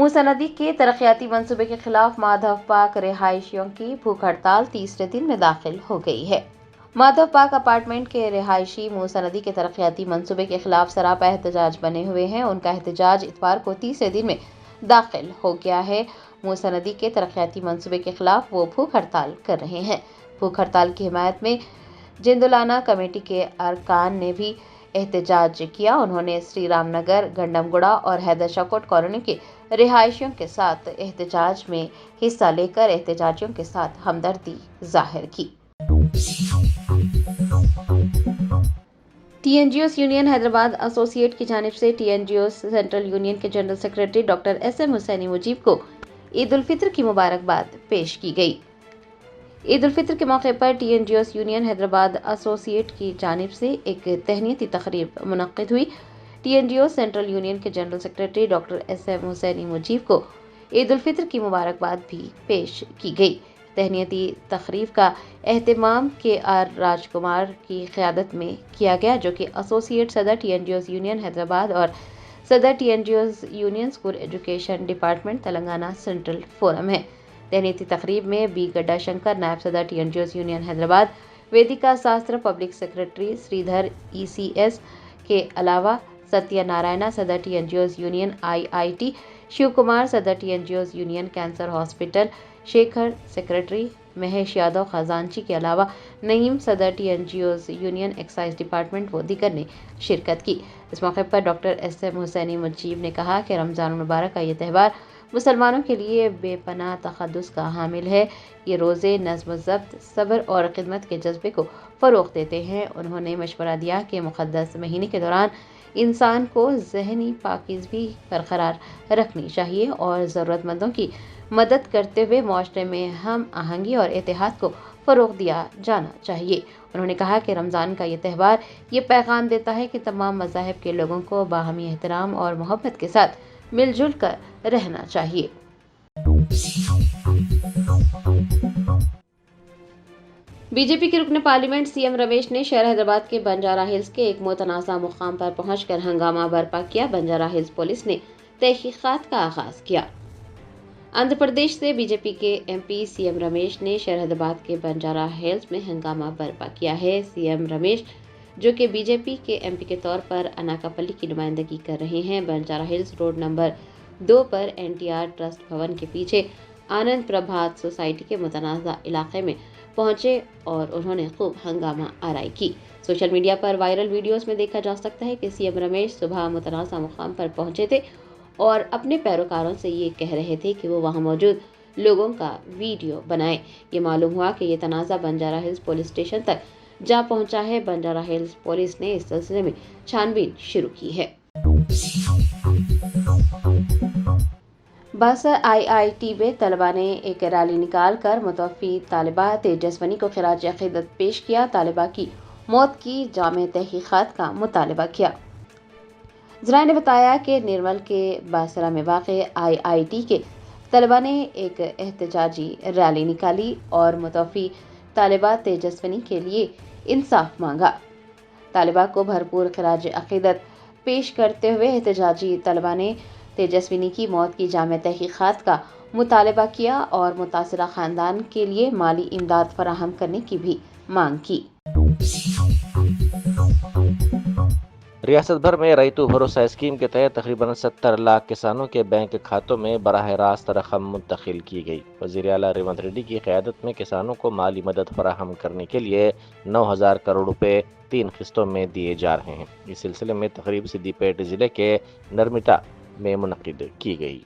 موسیٰ ندی کے ترقیاتی منصوبے کے خلاف مادھو پارک رہائشیوں کی بھوک ہڑتال تیسرے دن میں داخل ہو گئی ہے۔ مادھو پارک اپارٹمنٹ کے رہائشی موسیٰ ندی کے ترقیاتی منصوبے کے خلاف سراپا احتجاج بنے ہوئے ہیں۔ ان کا احتجاج اتوار کو تیسرے دن میں داخل ہو گیا ہے۔ موسیٰ ندی کے ترقیاتی منصوبے کے خلاف وہ بھوک ہڑتال کر رہے ہیں۔ بھوک ہڑتال کی حمایت میں جندولانہ کمیٹی کے ارکان نے بھی احتجاج کیا۔ انہوں نے سری رام نگر، گنڈم گوڑا اور حیدر شاہ کوٹ کالونی کے رہائشیوں کے ساتھ احتجاج میں حصہ لے کر احتجاجیوں کے ساتھ ہمدردی ظاہر کی۔ T N G Os union Hyderabad associate کی جانب سے T N G Os central union کے general secretary doctor S M Husaini Mujeeb کو عید الفطر کی مبارکباد پیش کی گئی۔ عید الفطر کے موقع پر T N G Os union Hyderabad associate کی جانب سے ایک تہنیتی تقریب منعقد ہوئی۔ T N G Os central union کے general secretary doctor S M Husaini Mujeeb کو عید الفطر کی مبارکباد بھی پیش کی گئی۔ تہنیتی تقریب کا اہتمام کے آر راج کمار کی قیادت میں کیا گیا، جو کہ ایسوسی ایٹ صدر T N G Os union Hyderabad اور صدر T N G Os union school education department Telangana central forum ہے۔ تہنیتی تقریب میں بی گڈا شنکر نائب صدر T N G Os union Hyderabad, Vedika Shastra public secretary سری دھر ای سی ایس کے علاوہ ستیہ نارائنا صدر T N G Os union I I T, Shiv Kumar صدر T N G Os union cancer hospital, Shekhar secretary Mahesh Yadav خزانچی کے علاوہ نعیم صدر T N G Os union excise department و دیگر نے شرکت کی۔ اس موقع پر doctor S M Husaini Mujeeb نے کہا کہ رمضان المبارک کا یہ تہوار مسلمانوں کے لیے بے پناہ تقدس کا حامل ہے۔ یہ روزے نظم و ضبط، صبر اور خدمت کے جذبے کو فروغ دیتے ہیں۔ انہوں نے مشورہ دیا کہ مقدس مہینے کے دوران انسان کو ذہنی پاکیزگی برقرار رکھنی چاہیے اور ضرورت مندوں کی مدد کرتے ہوئے معاشرے میں ہم آہنگی اور اتحاد کو فروغ دیا جانا چاہیے۔ انہوں نے کہا کہ رمضان کا یہ تہوار یہ پیغام دیتا ہے کہ تمام مذاہب کے لوگوں کو باہمی احترام اور محبت کے ساتھ مل جل کر رہنا چاہیے۔ بی جے پی کے رکن پارلیمنٹ سی ایم رمیش نے شہر حیدرآباد کے بنجارہ ہلز کے ایک متنازع مقام پر پہنچ کر ہنگامہ برپا کیا۔ بنجارہ ہلز پولیس نے تحقیقات کا آغاز کیا۔ آندھرا پردیش سے بی جے پی کے M P C M Ramesh نے شہر حیدرآباد کے بنجارہ ہلز میں ہنگامہ برپا کیا ہے۔ سی ایم رمیش، جو کہ بی جے پی کے ایم پی کے طور پر اناکاپلی کی نمائندگی کر رہے ہیں، بنجارہ ہلز روڈ نمبر 2 پر N T R trust Bhavan کے پیچھے آنند پربھات سوسائٹی کے متنازع علاقے میں پہنچے اور انہوں نے خوب ہنگامہ آرائی کی۔ سوشل میڈیا پر وائرل ویڈیوز میں دیکھا جا سکتا ہے کہ سی ایم رمیش صبح متنازع مقام پر پہنچے تھے اور اپنے پیروکاروں سے یہ کہہ رہے تھے کہ وہ وہاں موجود لوگوں کا ویڈیو بنائیں۔ یہ معلوم ہوا کہ یہ تنازع بنجارہ ہلز پولیس اسٹیشن تک جا پہنچا ہے۔ بنجارہ ہلز پولیس نے اس سلسلے میں چھان بین شروع کی ہے۔ باسر آئی آئی ٹی میں طلباء نے ایک ریلی نکال کر متوفی طالبہ تیجسونی کو خراج عقیدت پیش کیا۔ طالبہ کی موت کی جامع تحقیقات کا مطالبہ کیا۔ ذرائع نے بتایا کہ نرمل کے باسرہ میں واقع آئی آئی ٹی کے طلباء نے ایک احتجاجی ریلی نکالی اور متوفی طالبہ تیجسونی کے لیے انصاف مانگا۔ طالبہ کو بھرپور خراج عقیدت پیش کرتے ہوئے احتجاجی طلباء نے تیجسونی کی موت کی جامع تحقیقات کا مطالبہ کیا اور متاثرہ خاندان کے لیے مالی امداد فراہم کرنے کی بھی مانگ کی۔ ریاست بھر میں ریتو بھروسہ اسکیم کے تحت تقریباً 70 لاکھ کسانوں کے بینک کھاتوں میں براہ راست رقم منتقل کی گئی۔ وزیر اعلیٰ ریونت ریڈی کی قیادت میں کسانوں کو مالی مدد فراہم کرنے کے لیے 9,000 کروڑ روپے 3 قسطوں میں دیے جا رہے ہیں۔ اس سلسلے میں تقریب سدی پیٹ ضلع کے نرمٹا میں منعقد کی گئی۔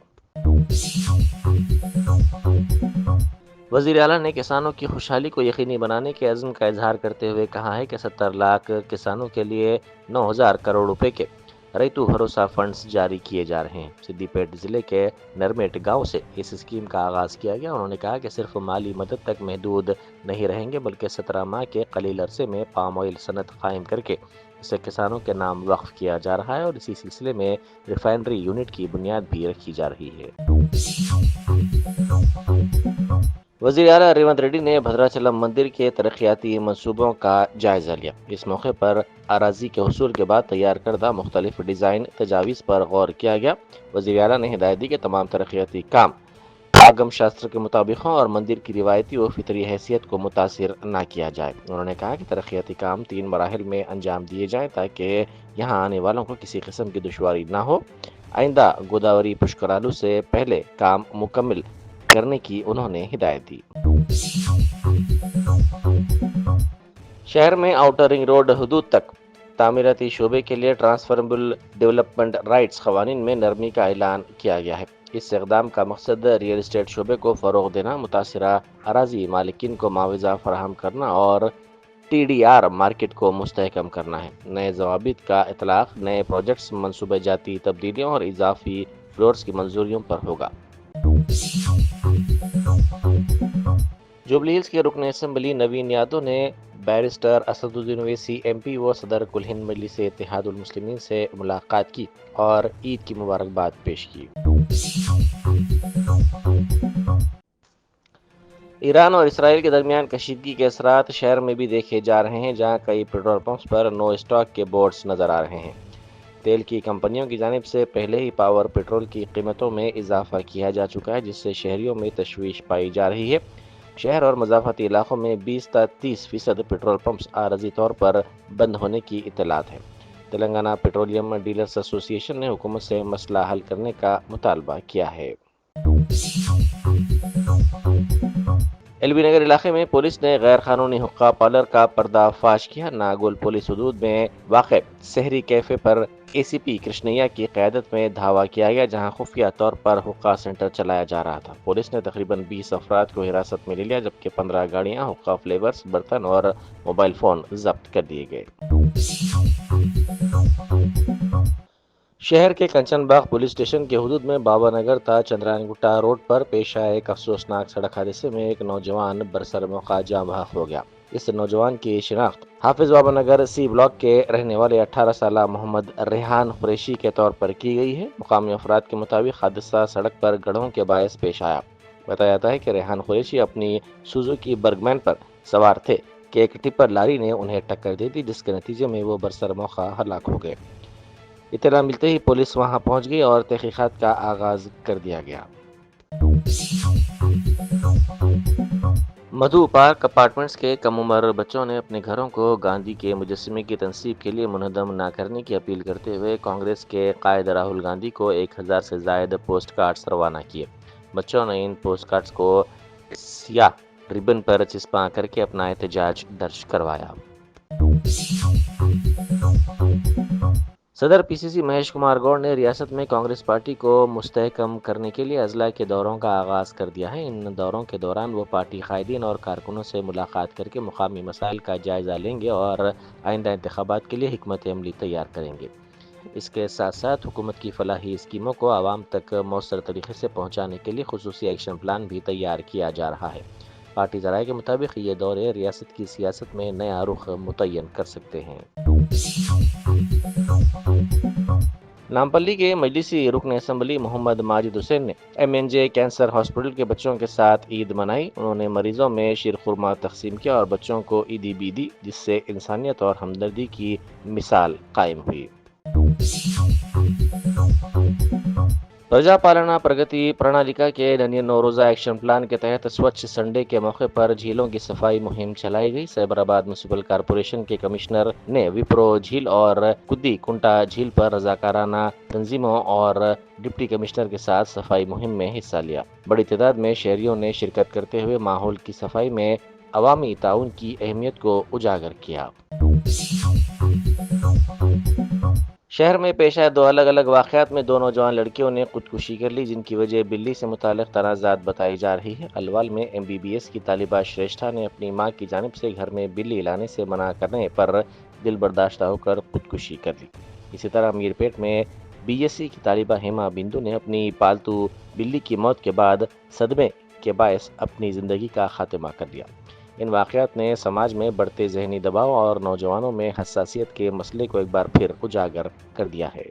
وزیر اعلیٰ نے کسانوں کی خوشحالی کو یقینی بنانے کے عزم کا اظہار کرتے ہوئے کہا ہے کہ 70 لاکھ کسانوں کے لیے 9,000 کروڑ روپے کے ریتو بھروسہ فنڈز جاری کیے جا رہے ہیں۔ سدی پیٹ ضلع کے نرمیٹ گاؤں سے اس اسکیم کا آغاز کیا گیا۔ انہوں نے کہا کہ صرف مالی مدد تک محدود نہیں رہیں گے بلکہ 17 ماہ کے قلیل عرصے میں پام آئل صنعت قائم کر کے اسے کسانوں کے نام وقف کیا جا رہا ہے اور اسی سلسلے میں ریفائنری یونٹ کی بنیاد بھی رکھی جا رہی ہے۔ وزیر اعلیٰ ریونت ریڈی نے بھدراچلم مندر کے ترقیاتی منصوبوں کا جائزہ لیا۔ اس موقع پر اراضی کے حصول کے بعد تیار کردہ مختلف ڈیزائن تجاویز پر غور کیا گیا۔ وزیر اعلیٰ نے ہدایت دی کہ تمام ترقیاتی کام آگم شاستر کے مطابق ہوں اور مندر کی روایتی و فطری حیثیت کو متاثر نہ کیا جائے۔ انہوں نے کہا کہ ترقیاتی کام 3 مراحل میں انجام دیے جائیں تاکہ یہاں آنے والوں کو کسی قسم کی دشواری نہ ہو۔ آئندہ گوداوری پشکرالو سے پہلے کام مکمل کرنے کی انہوں نے ہدایت دی۔ شہر میں آؤٹر رنگ روڈ حدود تک تعمیراتی شعبے کے لیے ٹرانسفربل ڈیولپمنٹ رائٹس قوانین میں نرمی کا اعلان کیا گیا ہے۔ اس اقدام کا مقصد ریئل اسٹیٹ شعبے کو فروغ دینا، متاثرہ اراضی مالکین کو معاوضہ فراہم کرنا اور ٹی ڈی آر مارکیٹ کو مستحکم کرنا ہے۔ نئے ضوابط کا اطلاق نئے پروجیکٹس، منصوبہ جاتی تبدیلیوں اور اضافی فلورز کی منظوریوں پر ہوگا۔ جوبلی ہلز کے رکن اسمبلی نوین یادو نے بیرسٹر اسد الدین اویسی ایم پی و صدر کل ہند مجلس اتحاد المسلمین سے ملاقات کی اور عید کی مبارکباد پیش کی۔ ایران اور اسرائیل کے درمیان کشیدگی کے اثرات شہر میں بھی دیکھے جا رہے ہیں، جہاں کئی پیٹرول پمپس پر نو اسٹاک کے بورڈز نظر آ رہے ہیں۔ تیل کی کمپنیوں کی جانب سے پہلے ہی پاور پیٹرول کی قیمتوں میں اضافہ کیا جا چکا ہے، جس سے شہریوں میں تشویش پائی جا رہی ہے۔ شہر اور مضافاتی علاقوں میں 20 تا 30% پیٹرول پمپس عارضی طور پر بند ہونے کی اطلاعات ہیں۔ تلنگانہ پیٹرولیم ڈیلرز ایسوسی ایشن نے حکومت سے مسئلہ حل کرنے کا مطالبہ کیا ہے۔ ایل بی نگر علاقے میں پولیس نے غیر قانونی حقہ پارلر کا پردہ فاش کیا۔ ناگول پولیس حدود میں واقع سحری کیفے پر اے سی پی کرشنیا کی قیادت میں دھاوا کیا گیا، جہاں خفیہ طور پر حقہ سینٹر چلایا جا رہا تھا۔ پولیس نے تقریباً 20 افراد کو حراست میں لے لیا، جبکہ 15 گاڑیاں، حقہ فلیورز، برتن اور موبائل فون ضبط کر دیے گئے۔ شہر کے کنچن باغ پولیس اسٹیشن کے حدود میں بابا نگر تا چندران گٹا روڈ پر پیش آئے ایک افسوسناک سڑک حادثے میں ایک نوجوان برسر موقع جاں بحق ہو گیا۔ اس نوجوان کی شناخت حافظ بابا نگر سی بلاک کے رہنے والے 18 سالہ محمد ریحان قریشی کے طور پر کی گئی ہے۔ مقامی افراد کے مطابق حادثہ سڑک پر گڑھوں کے باعث پیش آیا۔ بتایا جاتا ہے کہ ریحان قریشی اپنی سوزوکی برگمین پر سوار تھے کہ ایک ٹپر لاری نے انہیں ٹکر دے دی، جس کے نتیجے میں وہ برسر موقع ہلاک ہو گئے۔ اطلاع ملتے ہی پولیس وہاں پہنچ گئی اور تحقیقات کا آغاز کر دیا گیا۔ مدھو پارک اپارٹمنٹس کے کم عمر بچوں نے اپنے گھروں کو گاندھی کے مجسمے کی تنصیب کے لیے منہدم نہ کرنے کی اپیل کرتے ہوئے کانگریس کے قائد راہل گاندھی کو 1000 سے زائد پوسٹ کارڈز روانہ کیے۔ بچوں نے ان پوسٹ کارڈز کو سیاہ ربن پر چسپاں کر کے اپنا احتجاج درج کروایا۔ صدر پی سی سی مہیش کمار گوڑ نے ریاست میں کانگریس پارٹی کو مستحکم کرنے کے لیے اضلاع کے دوروں کا آغاز کر دیا ہے۔ ان دوروں کے دوران وہ پارٹی قائدین اور کارکنوں سے ملاقات کر کے مقامی مسائل کا جائزہ لیں گے اور آئندہ انتخابات کے لیے حکمت عملی تیار کریں گے۔ اس کے ساتھ ساتھ حکومت کی فلاحی اسکیموں کو عوام تک مؤثر طریقے سے پہنچانے کے لیے خصوصی ایکشن پلان بھی تیار کیا جا رہا ہے۔ پارٹی ذرائع کے مطابق یہ دورے ریاست کی سیاست میں نیا رخ متعین کر سکتے ہیں۔ نامپلی کے مجلسی رکن اسمبلی محمد ماجد حسین نے ایم این جے کینسر ہاسپٹل کے بچوں کے ساتھ عید منائی۔ انہوں نے مریضوں میں شیر خورما تقسیم کیا اور بچوں کو عیدی بھی دی، جس سے انسانیت اور ہمدردی کی مثال قائم ہوئی۔ پرجا پالنا پرگتی پرنالیکا کے ننی نوروزہ ایکشن پلان کے تحت سوچھ سنڈے کے موقع پر جھیلوں کی صفائی مہم چلائی گئی۔ سائبرآباد میونسپل کارپوریشن کے کمشنر نے وپرو جھیل اور کدی کنٹا جھیل پر رضاکارانہ تنظیموں اور ڈپٹی کمشنر کے ساتھ صفائی مہم میں حصہ لیا۔ بڑی تعداد میں شہریوں نے شرکت کرتے ہوئے ماحول کی صفائی میں عوامی تعاون کی اہمیت کو اجاگر کیا۔ شہر میں پیش آئے 2 الگ الگ واقعات میں 2 نوجوان لڑکیوں نے خودکشی کر لی، جن کی وجہ بلی سے متعلق تنازعات بتائی جا رہی ہے۔ الوال میں MBBS کی طالبہ شریشٹھا نے اپنی ماں کی جانب سے گھر میں بلی لانے سے منع کرنے پر دل برداشتہ ہو کر خودکشی کر لی۔ اسی طرح امیر پیٹ میں BSc کی طالبہ ہیما بندو نے اپنی پالتو بلی کی موت کے بعد صدمے کے باعث اپنی زندگی کا خاتمہ کر دیا۔ ان واقعات نے سماج میں بڑھتے ذہنی دباؤ اور نوجوانوں میں حساسیت کے مسئلے کو ایک بار پھر اجاگر کر دیا ہے۔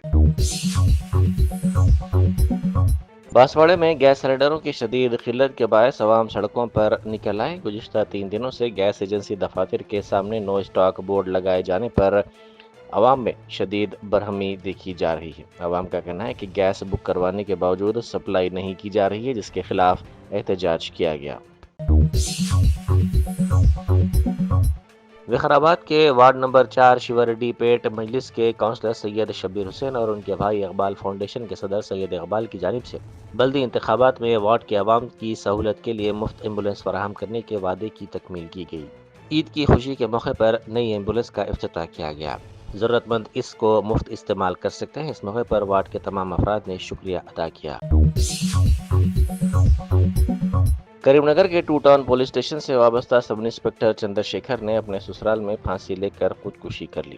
باسواڑے میں گیس سلنڈروں کی شدید قلت کے باعث عوام سڑکوں پر نکل آئے۔ گزشتہ 3 دنوں سے گیس ایجنسی دفاتر کے سامنے نو اسٹاک بورڈ لگائے جانے پر عوام میں شدید برہمی دیکھی جا رہی ہے۔ عوام کا کہنا ہے کہ گیس بک کروانے کے باوجود سپلائی نہیں کی جا رہی ہے، جس کے خلاف احتجاج کیا گیا۔ وقارآباد کے وارڈ نمبر 4 شیوریڈی پیٹ مجلس کے کونسلر سید شبیر حسین اور ان کے بھائی اقبال فاؤنڈیشن کے صدر سید اقبال کی جانب سے بلدی انتخابات میں وارڈ کے عوام کی سہولت کے لیے مفت ایمبولینس فراہم کرنے کے وعدے کی تکمیل کی گئی۔ عید کی خوشی کے موقع پر نئی ایمبولینس کا افتتاح کیا گیا۔ ضرورت مند اس کو مفت استعمال کر سکتے ہیں۔ اس موقع پر وارڈ کے تمام افراد نے شکریہ ادا کیا۔ کریم نگر کے 2 ٹاؤن پولیس اسٹیشن سے وابستہ سب انسپکٹر چندر شیکھر نے اپنے سسرال میں پھانسی لے کر خودکشی کر لی۔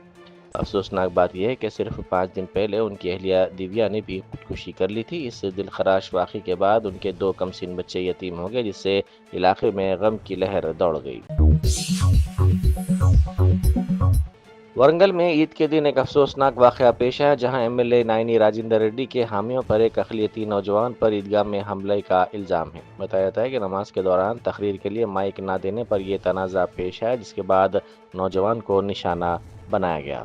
افسوسناک بات یہ ہے کہ صرف 5 دن پہلے ان کی اہلیہ دیویا نے بھی خودکشی کر لی تھی۔ اس دلخراش واقعے کے بعد ان کے 2 کمسن بچے یتیم ہو گئے، جس سے علاقے میں غم کی لہر دوڑ گئی۔ ورنگل میں عید کے دن ایک افسوسناک واقعہ پیش آیا، جہاں M L A Naini Rajender Reddy کے حامیوں پر ایک اقلیتی نوجوان پر عیدگاہ میں حملے کا الزام ہے۔ بتایا جاتا ہے کہ نماز کے دوران تقریر کے لیے مائک نہ دینے پر یہ تنازع پیش آیا، جس کے بعد نوجوان کو نشانہ بنایا گیا۔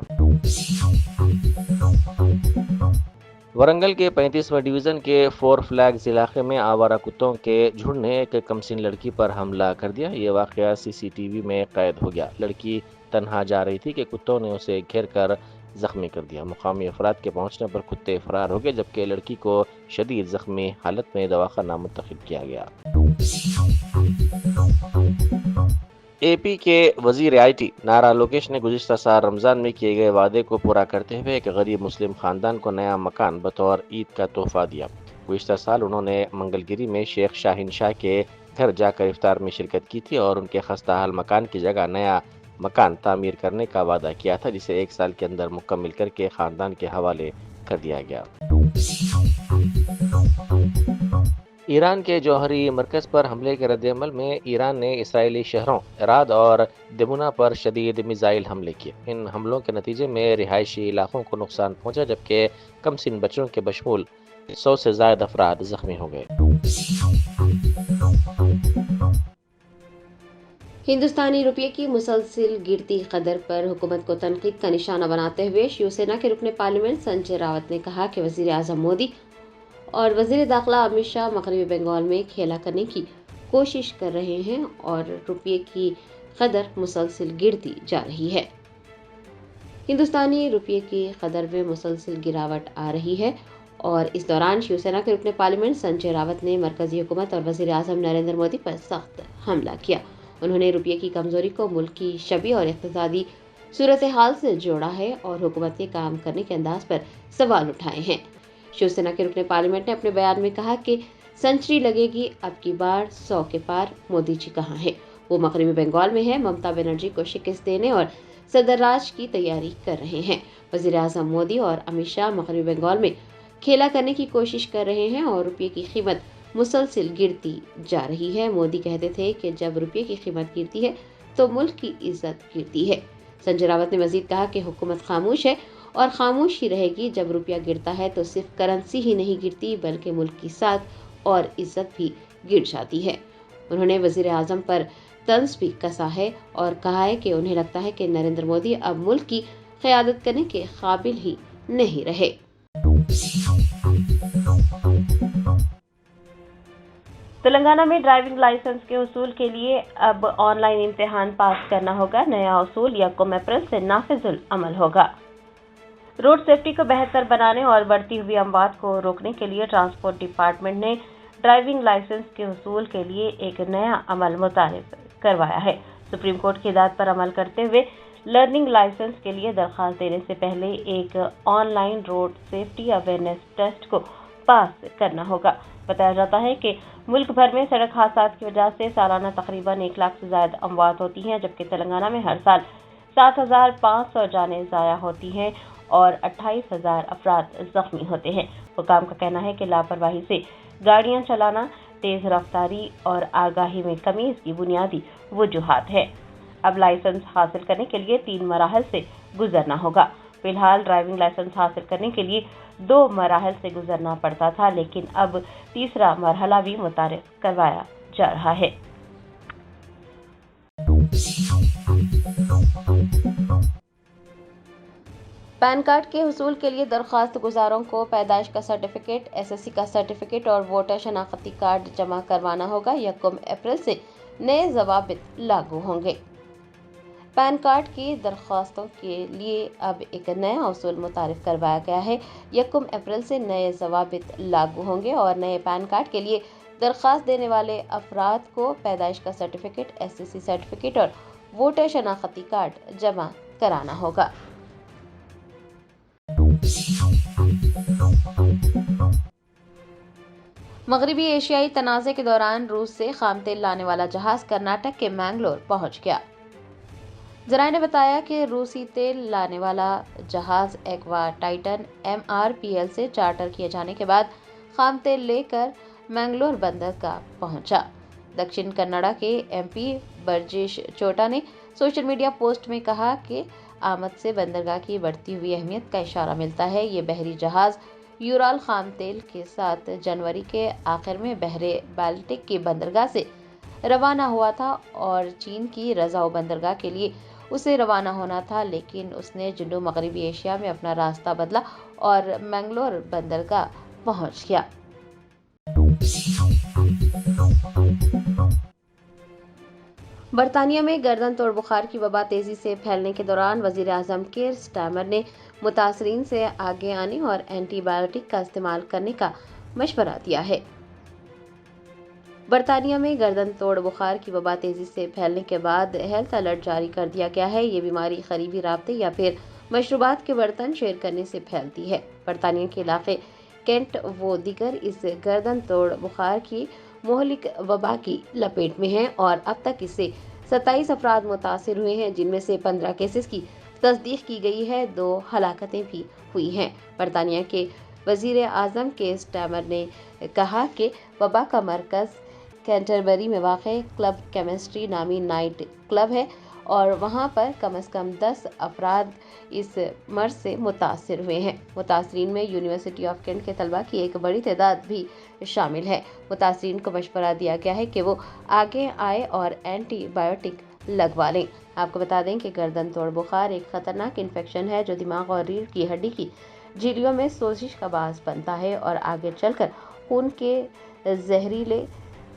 ورنگل کے 35واں ڈویژن کے 4 فلیگز علاقے میں آوارہ کتوں کے جھنڈ نے ایک کمسن لڑکی پر حملہ کر دیا۔ یہ واقعہ CCTV میں قید ہو گیا۔ لڑکی تنہا جا رہی تھی کہ کتوں نے اسے گھیر کر زخمی کر دیا۔ مقامی افراد کے پہنچنے پر کتے فرار ہو گئے، جبکہ لڑکی کو شدید زخمی حالت میں دواخانہ منتقل کیا گیا۔ AP کے وزیر IT نارا لوکیش نے گزشتہ سال رمضان میں کیے گئے وعدے کو پورا کرتے ہوئے ایک غریب مسلم خاندان کو نیا مکان بطور عید کا تحفہ دیا۔ گزشتہ سال انہوں نے منگل گیری میں شیخ شاہین شاہ کے گھر جا کر افطار میں شرکت کی تھی اور ان کے خستہ حال مکان کی جگہ نیا مکان تعمیر کرنے کا وعدہ کیا تھا، جسے 1 سال کے اندر مکمل کر کے خاندان کے حوالے کر دیا گیا۔ ایران کے جوہری مرکز پر حملے کے رد عمل میں ایران نے اسرائیلی شہروں اراد اور دمنا پر شدید میزائل حملے کیے۔ ان حملوں کے نتیجے میں رہائشی علاقوں کو نقصان پہنچا، جبکہ کمسن بچوں کے بشمول 100 سے زائد افراد زخمی ہو گئے۔ ہندوستانی روپے کی مسلسل گرتی قدر پر حکومت کو تنقید کا نشانہ بناتے ہوئے شیو سینا کے رکن پارلیمنٹ سنجے راوت نے کہا کہ وزیر اعظم مودی اور وزیر داخلہ امت شاہ مغربی بنگال میں کھیلا کرنے کی کوشش کر رہے ہیں اور روپے کی قدر مسلسل گرتی جا رہی ہے۔ ہندوستانی روپے کی قدر میں مسلسل گراوٹ آ رہی ہے اور اس دوران شیو سینا کے رکن پارلیمنٹ سنجے راوت نے مرکزی حکومت اور وزیر اعظم نریندر مودی پر سخت حملہ کیا۔ انہوں نے روپے کی کمزوری کو ملک کی شبی اور اقتصادی صورتحال سے جوڑا ہے اور حکومت کے کام کرنے کے انداز پر سوال اٹھائے ہیں۔ شیو سینا کے رکن پارلیمنٹ نے اپنے بیان میں کہا کہ سنچری لگے گی، اب کی بار 100 کے پار۔ مودی جی کہاں ہیں؟ وہ مغربی بنگال میں ہیں، ممتا بنرجی کو شکست دینے اور صدر راج کی تیاری کر رہے ہیں۔ وزیر اعظم مودی اور امت شاہ مغربی بنگال میں کھیلا کرنے کی کوشش کر رہے ہیں اور روپے کی قیمت مسلسل گرتی جا رہی ہے۔ مودی کہتے تھے کہ جب روپے کی قیمت گرتی ہے تو ملک کی عزت گرتی ہے۔ سنجے راوت نے مزید کہا کہ حکومت خاموش ہے اور خاموش ہی رہے گی۔ جب روپیہ گرتا ہے تو صرف کرنسی ہی نہیں گرتی بلکہ ملک کی ساتھ اور عزت بھی گر جاتی ہے۔ انہوں نے وزیر اعظم پر طنز بھی کسا ہے اور کہا ہے کہ انہیں لگتا ہے کہ نریندر مودی اب ملک کی قیادت کرنے کے قابل ہی نہیں رہے۔ تلنگانہ میں ڈرائیونگ لائسنس کے حصول کے لیے اب آن لائن امتحان پاس کرنا ہوگا۔ نیا اصول 1 اپریل سے نافذ العمل ہوگا۔ روڈ سیفٹی کو بہتر بنانے اور بڑھتی ہوئی اموات کو روکنے کے لیے ٹرانسپورٹ ڈپارٹمنٹ نے ڈرائیونگ لائسنس کے حصول کے لیے ایک نیا عمل متعارف کروایا ہے۔ سپریم کورٹ کی ہدایت پر عمل کرتے ہوئے لرننگ لائسنس کے لیے درخواست دینے سے پہلے ایک on line road safety awareness test کو پاس کرنا ہوگا۔ بتایا جاتا ہے کہ ملک بھر میں سڑک حادثات کی وجہ سے سالانہ تقریباً 1 لاکھ سے زائد اموات ہوتی ہیں، جبکہ تلنگانہ میں ہر سال 7,500 جانیں ضائع ہوتی ہیں اور 28,000 افراد زخمی ہوتے ہیں۔ حکام کا کہنا ہے کہ لاپرواہی سے گاڑیاں چلانا، تیز رفتاری اور آگاہی میں کمی اس کی بنیادی وجوہات ہے۔ اب لائسنس حاصل کرنے کے لیے 3 مراحل سے گزرنا ہوگا۔ فی الحال ڈرائیونگ لائسنس حاصل کرنے کے لیے 2 مراحل سے گزرنا پڑتا تھا، لیکن اب تیسرا مرحلہ بھی متعارف کروایا جا رہا ہے۔ پین کارڈ کے حصول کے لیے درخواست گزاروں کو پیدائش کا سرٹیفکیٹ، SSC کا سرٹیفکیٹ اور ووٹر شناختی کارڈ جمع کروانا ہوگا۔ 1 اپریل سے نئے ضوابط لاگو ہوں گے۔ پین کارڈ کی درخواستوں کے لیے اب ایک نیا اصول متعارف کروایا گیا ہے۔ 1 اپریل سے نئے ضوابط لاگو ہوں گے اور نئے پین کارڈ کے لیے درخواست دینے والے افراد کو پیدائش کا سرٹیفکیٹ، SSC سرٹیفکیٹ اور ووٹر شناختی کارڈ جمع کرانا ہوگا۔ مغربی ایشیائی تنازع کے دوران روس سے خام تیل لانے والا جہاز کرناٹک کے مینگلور پہنچ گیا۔ ذرائع نے بتایا کہ روسی تیل لانے والا جہاز ایکوا ٹائٹن MRPL سے چارٹر کیے جانے کے بعد خام تیل لے کر مینگلور بندرگاہ پہنچا۔ دکشن کنڑا کے MP برجیش چوٹا نے سوشل میڈیا پوسٹ میں کہا کہ آمد سے بندرگاہ کی بڑھتی ہوئی اہمیت کا اشارہ ملتا ہے۔ یہ بحری جہاز یورال خام تیل کے ساتھ جنوری کے آخر میں بحر بالٹک کی بندرگاہ سے روانہ ہوا تھا اور چین کی رزاو بندرگاہ کے لیے اسے روانہ ہونا تھا، لیکن اس نے جنوب مغربی ایشیا میں اپنا راستہ بدلا اور مینگلور بندرگاہ پہنچ گیا۔ برطانیہ میں گردن توڑ بخار کی وبا تیزی سے پھیلنے کے دوران وزیر اعظم کیئر سٹارمر نے متاثرین سے آگے آنے اور اینٹی بایوٹک کا استعمال کرنے کا مشورہ دیا ہے۔ برطانیہ میں گردن توڑ بخار کی وبا تیزی سے پھیلنے کے بعد ہیلتھ الرٹ جاری کر دیا گیا ہے۔ یہ بیماری قریبی رابطے یا پھر مشروبات کے برتن شیئر کرنے سے پھیلتی ہے۔ برطانیہ کے علاقے کینٹ و دیگر اس گردن توڑ بخار کی مہلک وبا کی لپیٹ میں ہیں اور اب تک اس سے 27 افراد متاثر ہوئے ہیں، جن میں سے 15 کیسز کی تصدیق کی گئی ہے، 2 ہلاکتیں بھی ہوئی ہیں۔ برطانیہ کے وزیر اعظم کیئر سٹارمر نے کہا کہ وبا کا مرکز کینٹربری میں واقع کلب کیمسٹری نامی نائٹ کلب ہے اور وہاں پر کم از کم 10 افراد اس مرض سے متاثر ہوئے ہیں۔ متاثرین میں یونیورسٹی آف کینٹ کے طلباء کی ایک بڑی تعداد بھی شامل ہے۔ متاثرین کو مشورہ دیا گیا ہے کہ وہ آگے آئے اور اینٹی بایوٹک لگوا لیں۔ آپ کو بتا دیں کہ گردن توڑ بخار ایک خطرناک انفیکشن ہے جو دماغ اور ریڑھ کی ہڈی کی جھلیوں میں سوزش کا باعث بنتا ہے اور آگے چل کر خون کے زہریلے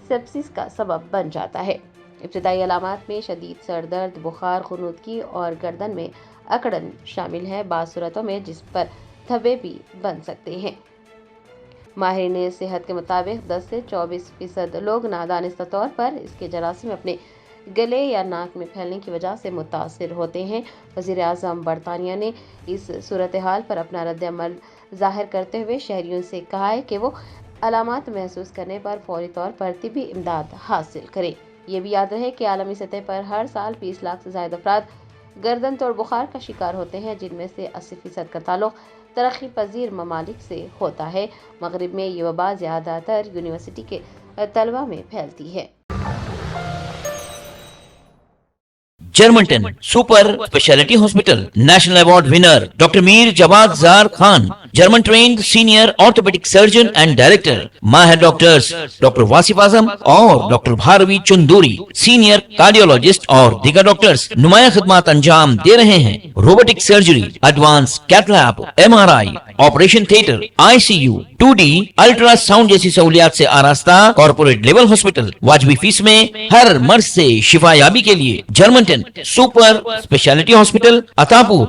سیپسس کا سبب بن جاتا ہے۔ ابتدائی علامات میں شدید سر درد، بخار، خنودگی اور گردن میں اکڑن شامل ہے، بعض صورتوں میں جسم پر دھبے بھی بن سکتے ہیں۔ ماہرین صحت کے مطابق 10 سے 24% لوگ نادانستہ طور پر اس کے جراثیم اپنے گلے یا ناک میں پھیلنے کی وجہ سے متاثر ہوتے ہیں۔ وزیر اعظم برطانیہ نے اس صورتحال پر اپنا رد عمل ظاہر کرتے ہوئے شہریوں سے کہا ہے کہ وہ علامات محسوس کرنے پر فوری طور پر طبی امداد حاصل کریں۔ یہ بھی یاد رہے کہ عالمی سطح پر ہر سال 20 لاکھ سے زائد افراد گردن توڑ بخار کا شکار ہوتے ہیں، جن میں سے 80% کا تعلق ترقی پذیر ممالک سے ہوتا ہے۔ مغرب میں یہ وبا زیادہ تر یونیورسٹی کے طلباء میں پھیلتی ہے۔ Germanten super specialty hospital national award winner doctor Mir Jawad Zar Khan, German trained senior orthopaedic surgeon and director, ماہر ڈاکٹرز ڈاکٹر واصف اعظم اور doctor Bharavi Chanduri, senior cardiologist اور دیگر ڈاکٹرز نمایاں خدمات انجام دے رہے ہیں۔ Robotic surgery, advance cath lab, MRI، operation theatre, ICU، 2D ultrasound جیسی سہولیات سے آراستہ کارپوریٹ لیول ہاسپٹل، واجبی فیس میں ہر مرض سے شفا یابی کے لیے جرمنٹن سپر اسپیشلٹی ہاسپٹل، عطاپور۔